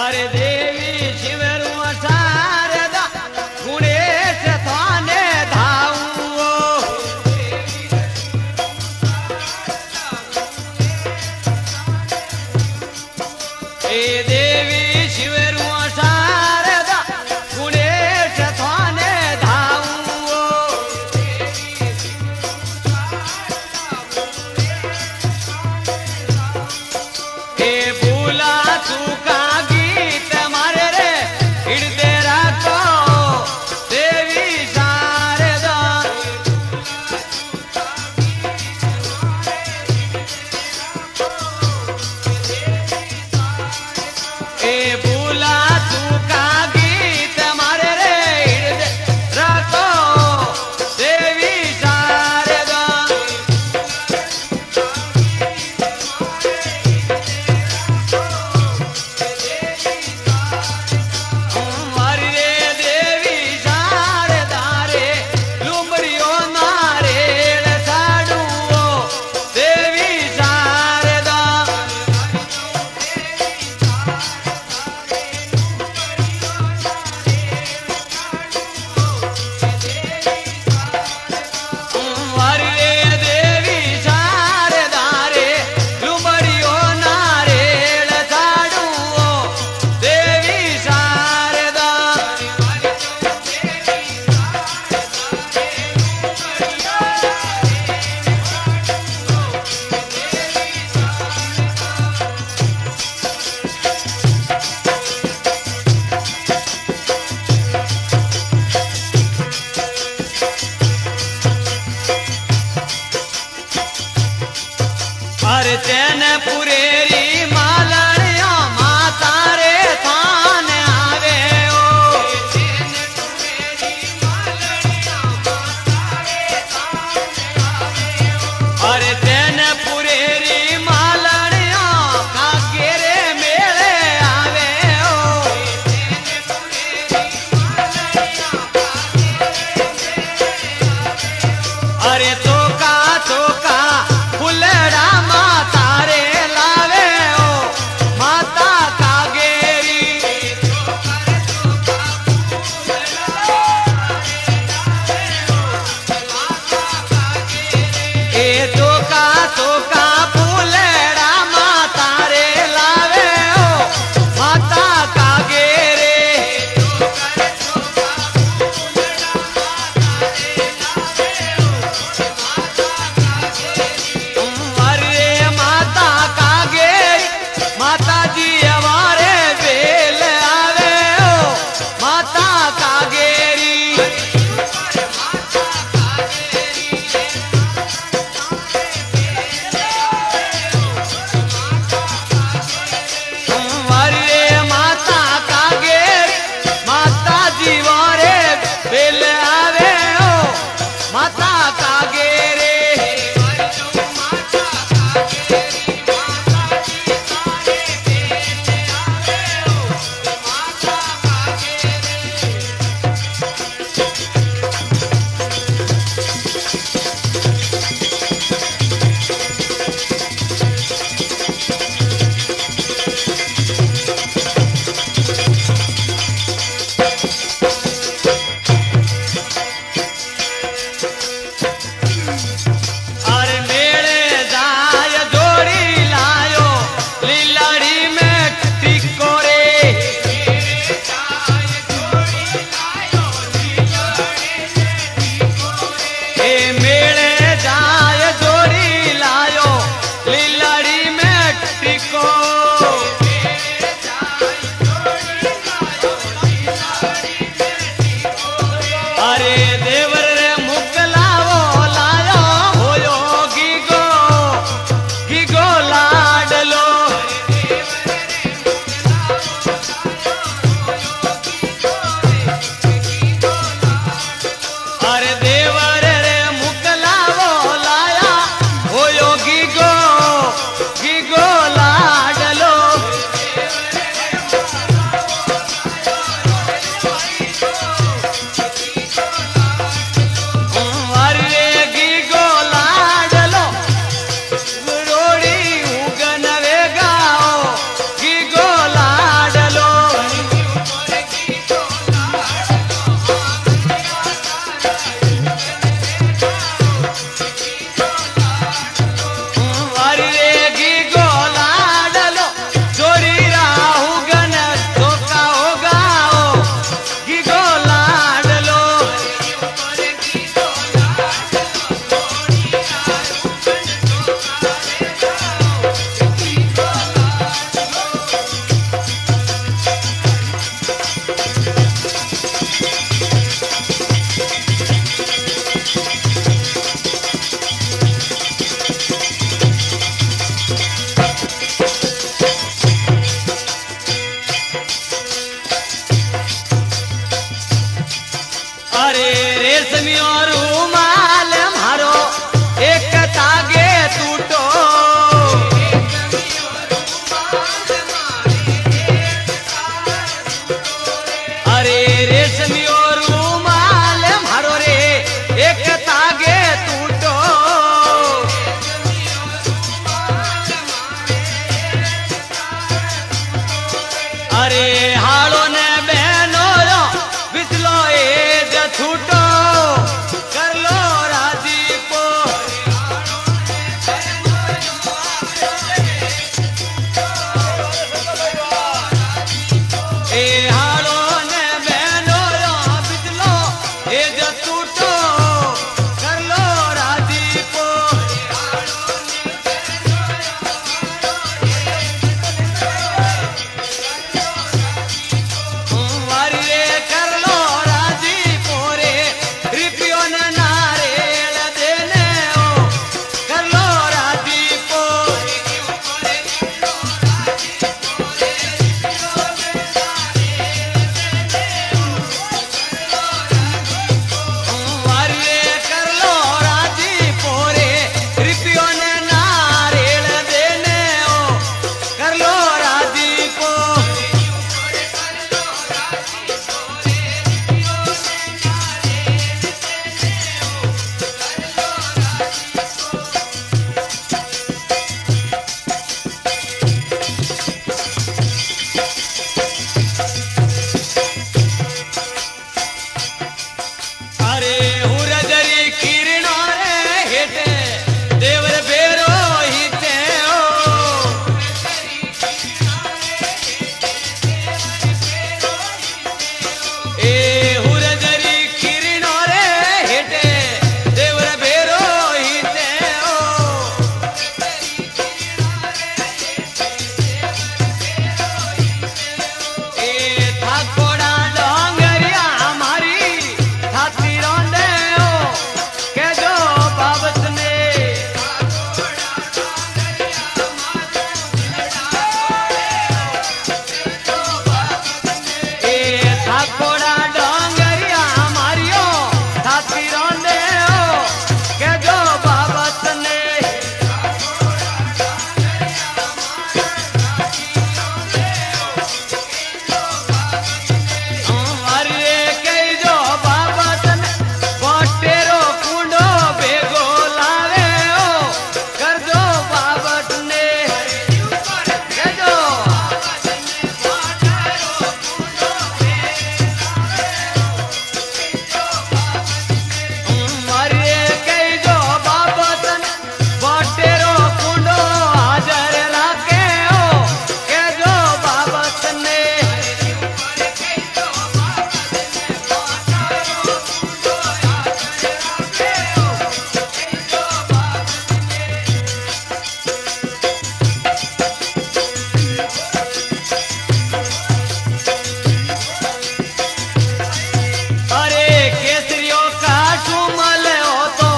अरे देवी शिवरू शारदा गुणेश थाने धावो ए देवी शिवरू शारदा गुणेश थाने धावो ए भूला चूका गीत मारे रे हिड़दे राखो देवी शारदा ए भूला चूका गीत मारे रे हिड़दे राखो देवी शारदा मारी रे देवी शारदा रे लुमरियो नारेल साडुओ देवी शारदा રેશમિયો રૂમાલ મારો એક તાગે તૂટો અરે રેશમિયો રૂમાલ મારો રે એક તાગે તૂટો અરે હાળો ને બેનો વિસલો એ જ છૂટો કરલો રાજીપો એ હાળો ને બેનો વિસલો એ જ છૂટો કરલો રાજીપો વારી રે કરલો રાજીપો રે રીપિયો ને નારેળ દેને ઓ કરલો રાજીપો વારી રે કરલો રાજીપો રે રીપિયો ને નારેળ દેને ઓ કરલો રાજીપો અરે હુરજરી કિરણો રે હેઠે દેવર ભેરો હિતે ઓ એ હુરજરી કિરણો રે હેઠે દેવર ભેરો હિતે ઓ એ થાકોડા ડોંગરિયા મારી થાતી રોંદે ઓ કેજો બાબતને એ થાકોડા ડોંગરિયા મારીઓ થાતી રોંદે ઓ કેજો બાબતને મારી રે કહેજો બાબતને કોટેરો કુંડો ભેગો લાવે ઓ કરજો બાબતને કહેજો મારી રે કહેજો બાબતને કોટેરો કુંડો હાજર રાખે ઓ કહેજો બાબતને અરે કેસરીઓ કાઠું મળે હો તો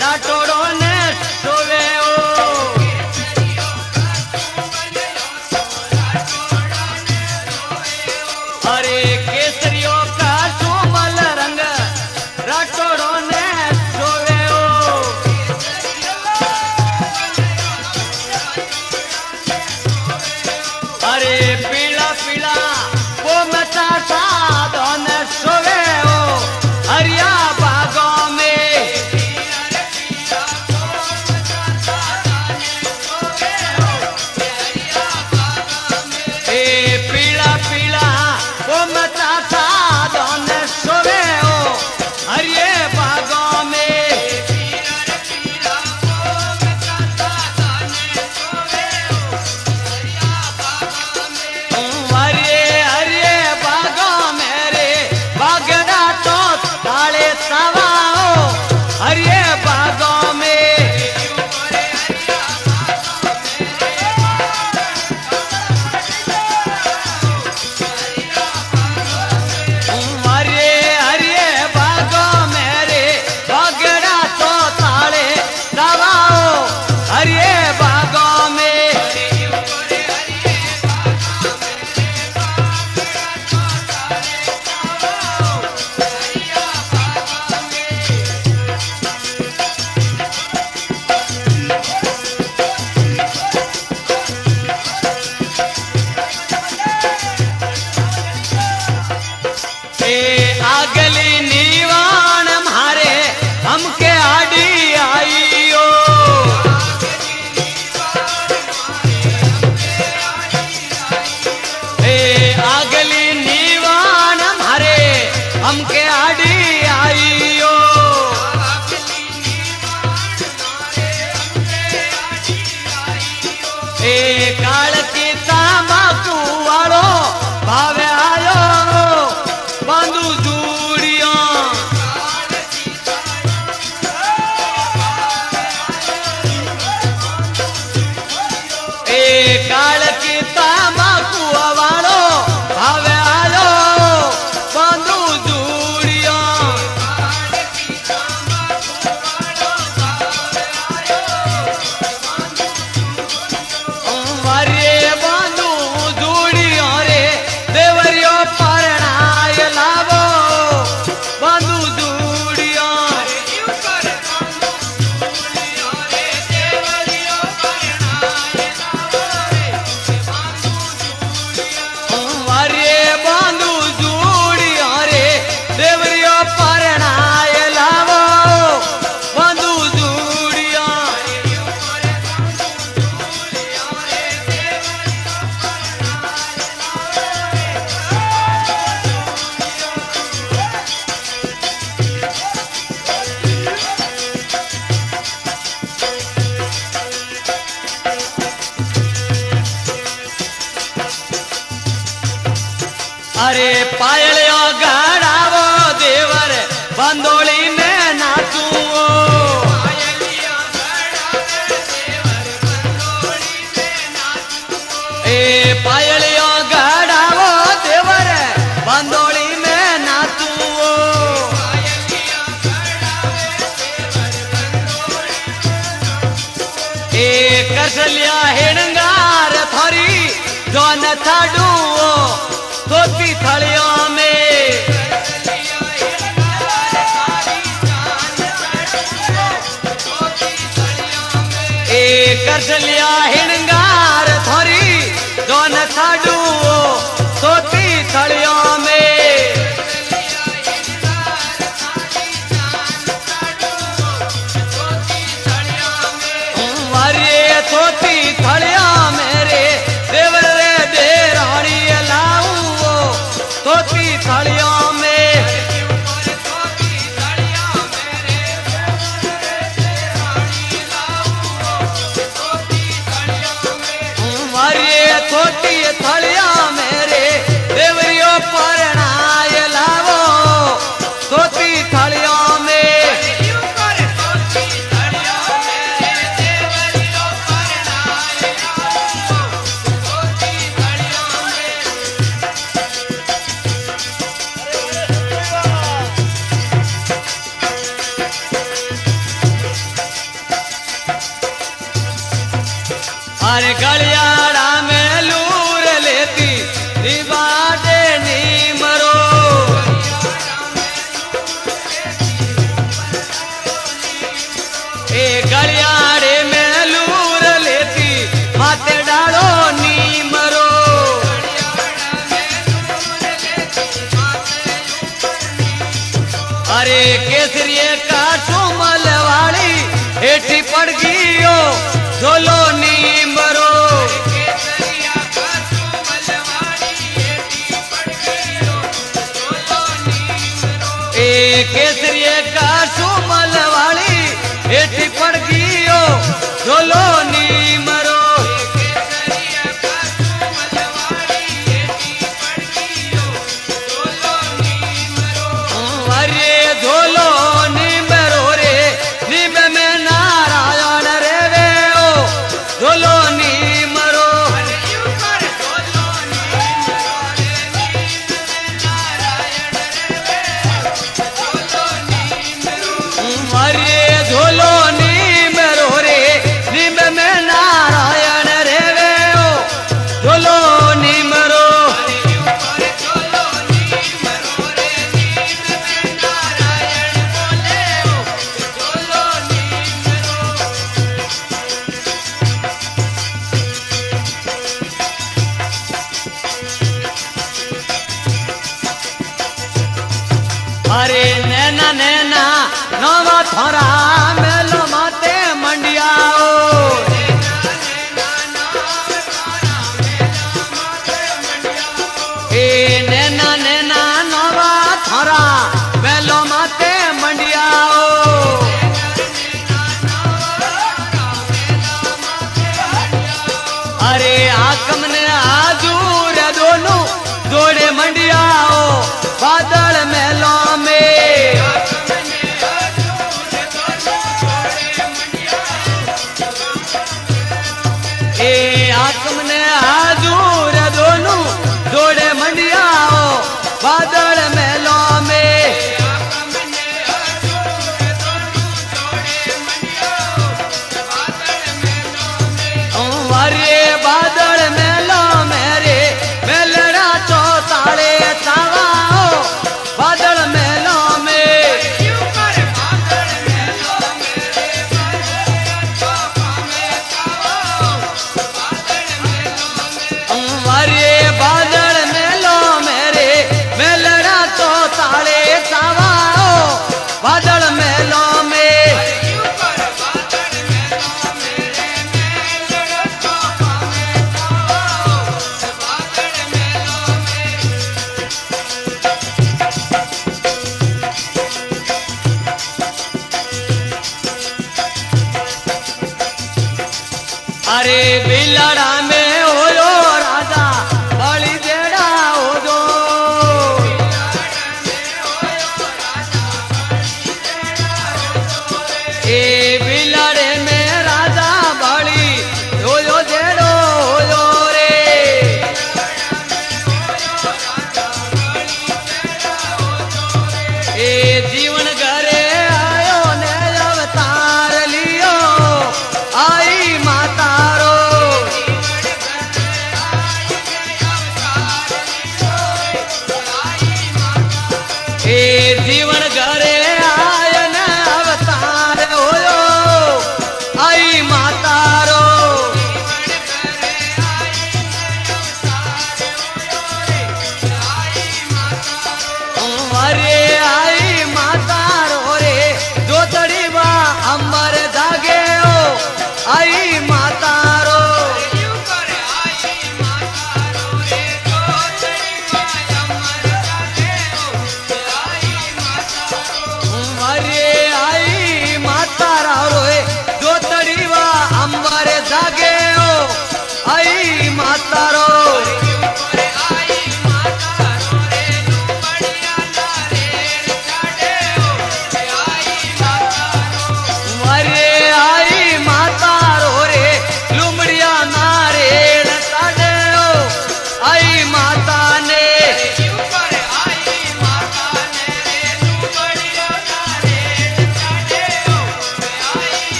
રાઠોડો ને શોવે ઓ અરે કેસરીઓ કાઠું મળે રંગ રાઠોડો ને શોવે ઓ અરે પીળા પીળા પોમટા સાદો ને શોવે ઓ હરિયા બાગો મે એ પીળા પીળા પોમટા अरे पायलियो गाड़ावो देवर बंदोली में नाचू ए पायलियो गाड़ावो देवर बंदोली में नाचू ए कसलिया हिणगार थोरी जो न छाड़ू धोती थलियों में कसलिया हिणगार थोरी जो न छाड़ू धोती थलियों में वारिये धोती थलियों मेरे देवर रे दे रानी लाऊ धोती थलियों में छोटी थलिया मेरे देवरियो परणाय लावो धोती थलियों में अरे गलियाड़ा में लूर लेती निबादे नी मरो ए गलियाड़े में लूर लेती माथे डालो नी मरो अरे केसरिये का सुमल वाली एठी पड़ गई झोलो नी मरो केसरिये का सुमल वाली एठी पड़ गई झोलो नी मरो अरे झोलो नी मरो रे निम में नारायण रे वे ओ झोलो नी मरो अरे झोलो नी मरो रे निम में नारायण रे वे ओ झोलो नी मरो अरे नैना नैना नवा थोरा मेलो माते मंडियाओ ए नैना नैना नवा थोरा मेलो माते मंडियाओ अरे आकम ने आजूर दोनों जोड़े मंडियाओ बादल मेलो में ए आकम ने आजूर दोनों जोड़े मंडियाओ बादल मेलो में अरे बादल मेलो मेरे मेलड़ा चौताले चावाओ बादल मेलो में अरे बादल मेलो मेरे मेलड़ा चौताले चावाओ बादल मेलो में अरे बिलड़ा में होयो राजा बड़ी जेड़ा हो जो એ જીવન ઘરે આયન અવતાર હોયો આઈ માતારો અરે આઈ માતારો રે જોતડી વા અંબર જાગે આઈ માતારો અરે આઈ માતારા રોય જોતડી વા અંબર જાગે આઈ માતારો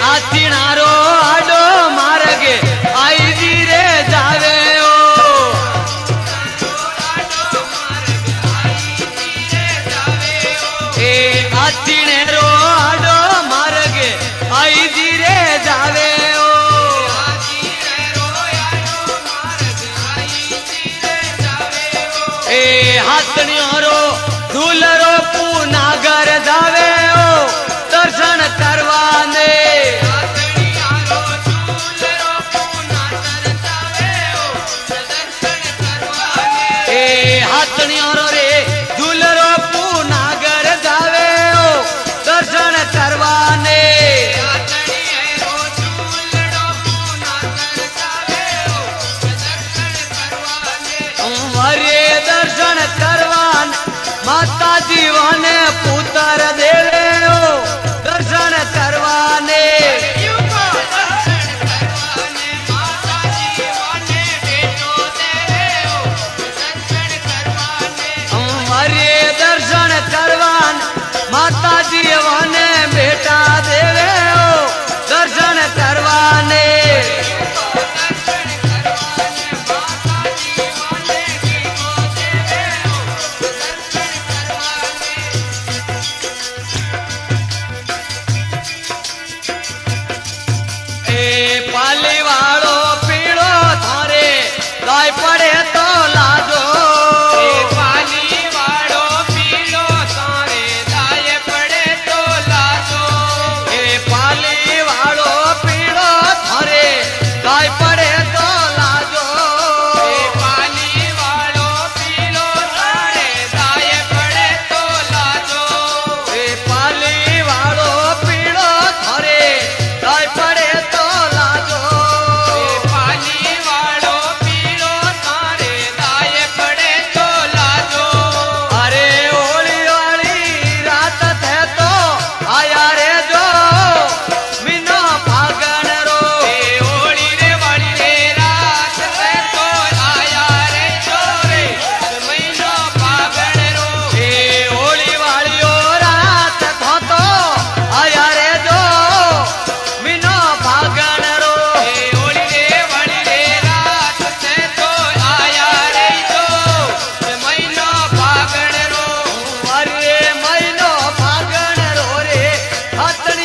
આથીણારો આડો માર્ગે આઈજી રે જાવે એ આથીણેરો આડો માર્ગે આઈજી રે જાવે એ હાથણીઓરો ધૂલરો પૂનાગર જાવે દર્શન કરવાને એ હાથણીઓરો રે ધૂલરો પૂનાગર જાવે દર્શન કરવાને અરે દર્શન કરવાન માતાજી વાને પુત્ર દેવે દર્શન કરવાને અરે દર્શન કરવાન માતાજી વાને બેટા દેવે દર્શન કરવાને પાલી વાળો પીળો થારે લાય પડે તો લાજો પાલી વાળો પીળો તારે દાય પડે તો લાજો એ પાલી વાળો પીળો થારે લાય પડે તો લાજો પાલી વાળો પીળો તારે દાય પડે તો લાજો એ પાલી વાળો પીળો થારે લાય પડે તો લાજો પાલી વાળો પીળો તારે દાય પડે તો લાજો અરે ઓળી વાળી રાત થે તો આયા રે જો મીનો ફાગણ રો ઓળી રે વાળી રે રાત રે તો આયા રે ચોરે મહિનો પાગણ રો એ ઓળી વાળીઓ રાત થો તો આયા રે જો મીનો ફાગણ રો ઓળી રે વાળી રે રાત રે તો આયા રે જો મહિનો પાગણ રો અરે મહિનો ફાગણ રો રે હાથણી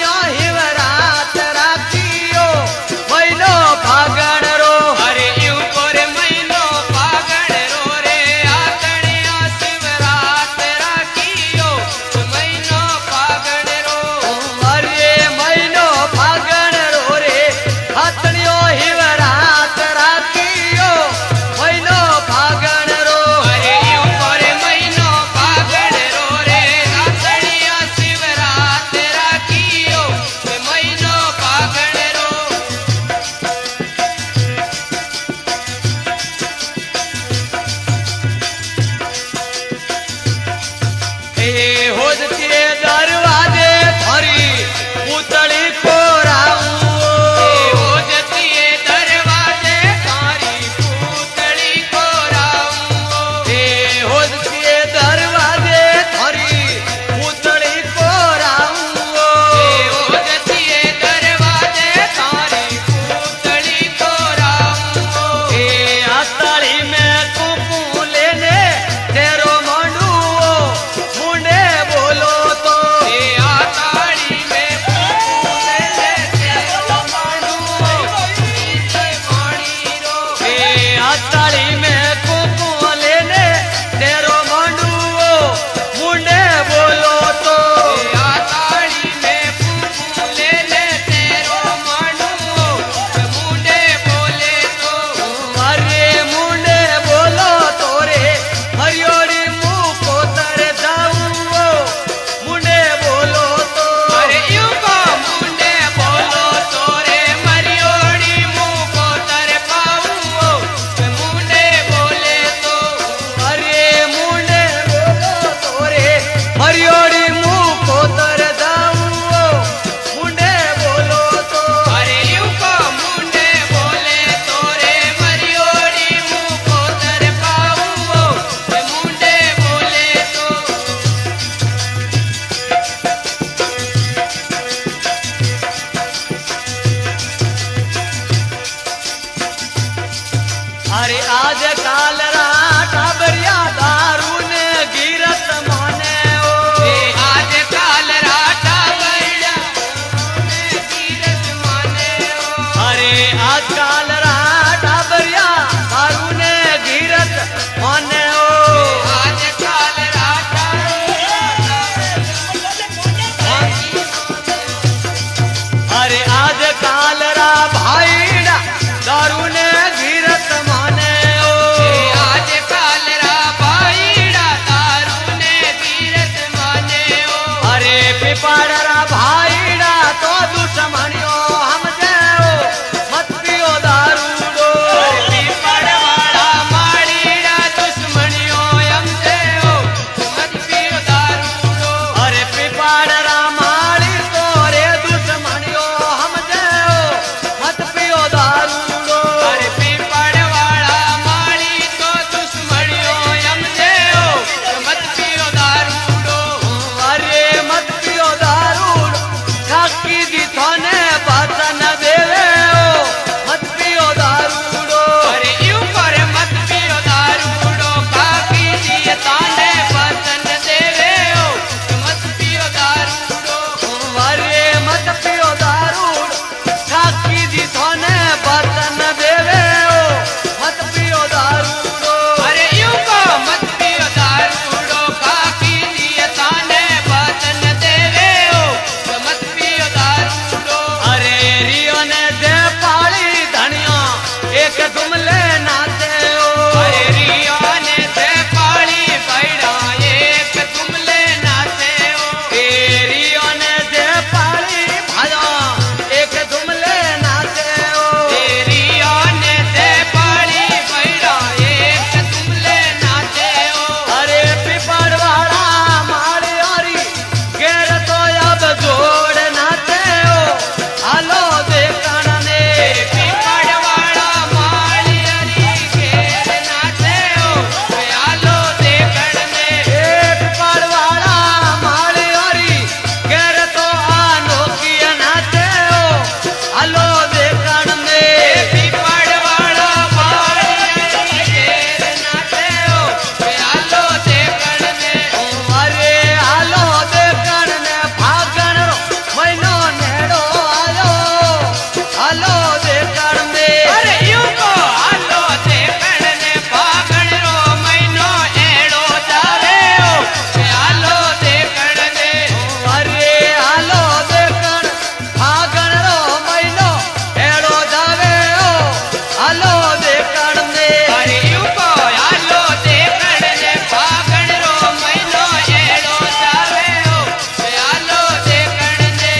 पीपाड़रा भाईड़ा तो दुश्मनियो हम जाओ मत पियो दारूडो पीपड़ वाला माड़ीड़ा दुश्मनियों हम देओ मत पियो दारूडो अरे पीपाड़रा माड़ी तो रे दुश्मनियो हम जाओ मत पियो दारूडो पीपड़ वाला माड़ी तो दुश्मनियों हम देओ मत पियो दारूडो अरे मत पियो दारूडो खाकी दी थाने बचन देवे मत पियो दारूडो यूं करे मत पियो दारूडो काकी जी ताने बचन देवे हो मत पियो दारूडो अरे मत पियो दारूडो खाकी दी थाने बचन देवे मत पियो दारूडो यूं को मत पियो दारूडो काकी जी ताने बचन देवे हो मत पियो दारूडो अरे रियो ने दे पाली धनिया एक तुमले नाते रिया ने ते पाली बैड़ा एक तुमले नाते हो रियो ने दे पाली भाया एक तुमले नाते रिया ने ते पाली बैड़ा एक तुमले नाते हो अरे पिपड़ वाला मारी हरी गेर तो अब जोड़ नाते आलो देखण ने पीपड़ वाला माली हरी घेर नाते हो आलो देखण में पिपड़ वाला मारी हरी गेर तो अनोखी नाते आलो देखण ने पीपड़ वाला माली हरी घेर नाते हो आलो देखण में अरे आलो देखण ने फागण रो महीनो नेड़ो आयो आलो देखण ने यूं को आलो देखण ने फागण रो महीनो एड़ो जावे हो आलो देखण ने अरे आलो देखण फागण रो महीनो एड़ो जावे आलो देखण ने यूं को आलो देखण ने फागण रो महीनो एड़ो जावे हो आलो देखण ने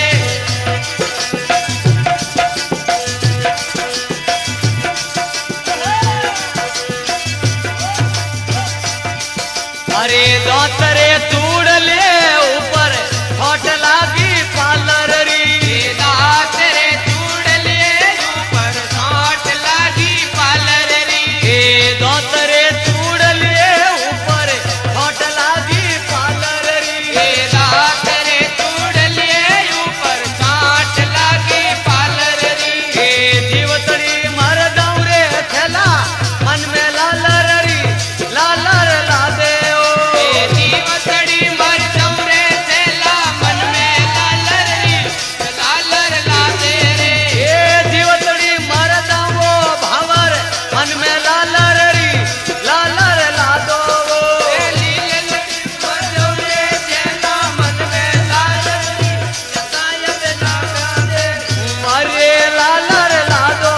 अरे दोतरे तूड़ ले ऊपर होट लागी पार्लर री दात रे तूड़ ले ऊपर साठ लागी पार्लर री दोतरे तूड़ ले ऊपर होट लागी पार्लर री दात रे तूड़ ले ऊपर साठ लागी पार्लर री जीवतड़ी मर जाऊं रे थेला मन में लालर री लालर ला दे जीवतड़ी मर जाऊं रे थेला मन में लालर री लालर ला दे रे जीवतड़ी मर जाऊं भावर मन में लालर री लालर ला दो लीलन मर जाऊं रे थेला मन में लालर री जतायत लागा दे अरे लालर ला दो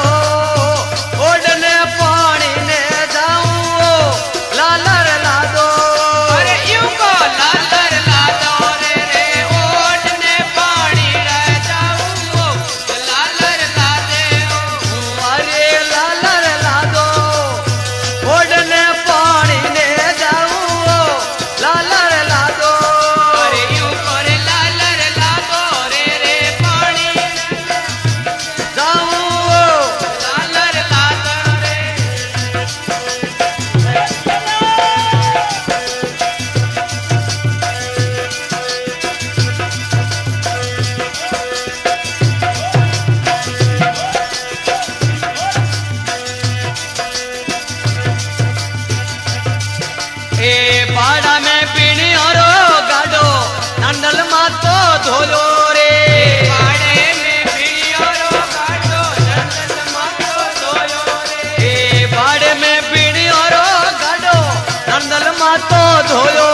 ओढ़ने पानी ने जाऊं लालर ला दो यूं को लालर ला दो रे ओट ने पानी रह जाऊं लालर ला दे अरे लालर ला दो ओढ़ने पानी ने जाऊं लालर ला दो यूं करे लालर ला दो रे पानी जाऊं लालर ला दो रे ए बाड़ा में पीनी और गाडो नंदल मातो धोलो रे पाड़े में पीड़ियो काटो नंदन मातो धोयो रे ए बाड़े में पीनी और गाडो नंदल मातो धोलो